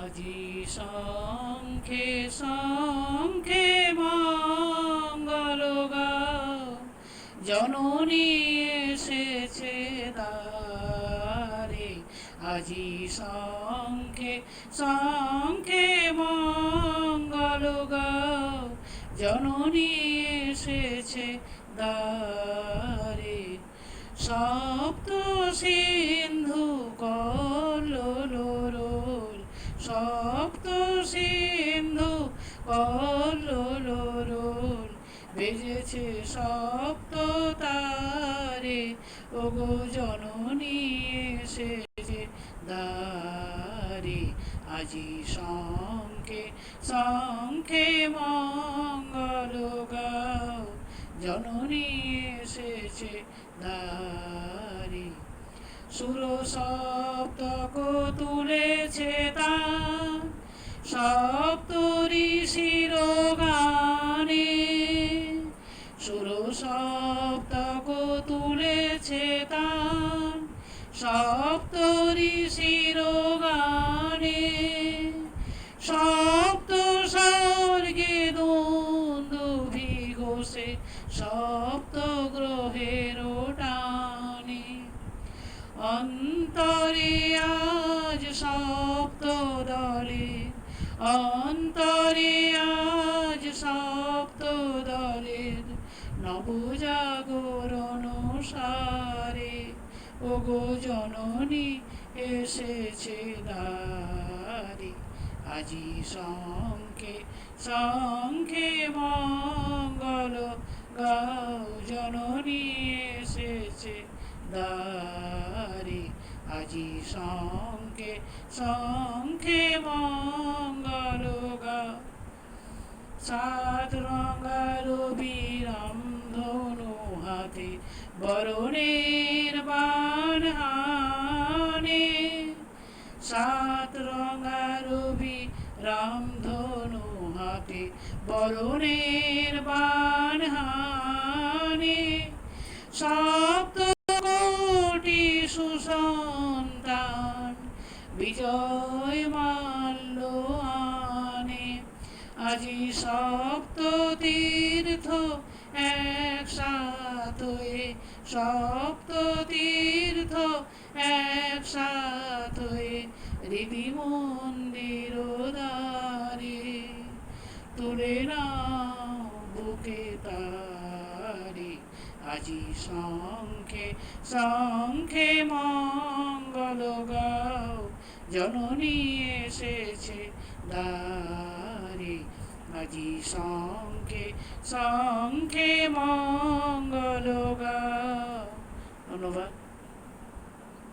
আজি শঙ্খে শঙ্খে মঙ্গল গাও, জননী এসেছে দ্বারে। আজি শঙ্খে শঙ্খে মঙ্গল গাও, জননী এসেছে দ্বারে। সপ্ত সিন্ধু কল্লোল, সপ্ত সিন্ধু কল্লোল, বেজেছে সপ্ত তারে। ওগো জননী এসেছে দ্বারে। আজি শঙ্খে শঙ্খে মঙ্গল গাও, জননী এসেছে দ্বারে। সুর সপ্তক তুলেছে তান, সপ্ত ঋষির গানে। সুর সপ্তক তুলেছে তান, সপ্ত ঋষির গানে। সপ্ত স্বর্গে দুন্দুভি ঘোষে, সপ্ত গ্রহের টানে। অন্তরে আজ সপ্ত দলে, অন্তরে আজ সপ্ত দলের নবজাগরণ সারে। ওগো জননী এসেছে দ্বারে। আজি শঙ্খে শঙ্খে মঙ্গল গাও, জননী এসেছে দ্বারে। আজি শঙ্খে শঙ্খে মঙ্গল গাও। সাত রঙার বিরাম ধনু হাতে, বরণের বাণ হানে। সাত রঙার বিরাম ধনু হাতে, বরণের বাণ হানে। সপ্ত কোটি সুসন্তান বিজয় মাল্য আনে। আজি সপ্ত তীর্থ একসাথ হয়ে, সপ্ত তীর্থ একসাথ হয়ে, হৃদি মন্দির দ্বারে। তুলে নাও বুকে তারে। আজি শঙ্খে শঙ্খে মঙ্গল গাও, জননী এসেছে দ্বারে। আজি শঙ্খে শঙ্খে মঙ্গল গাও। ধন্যবাদ।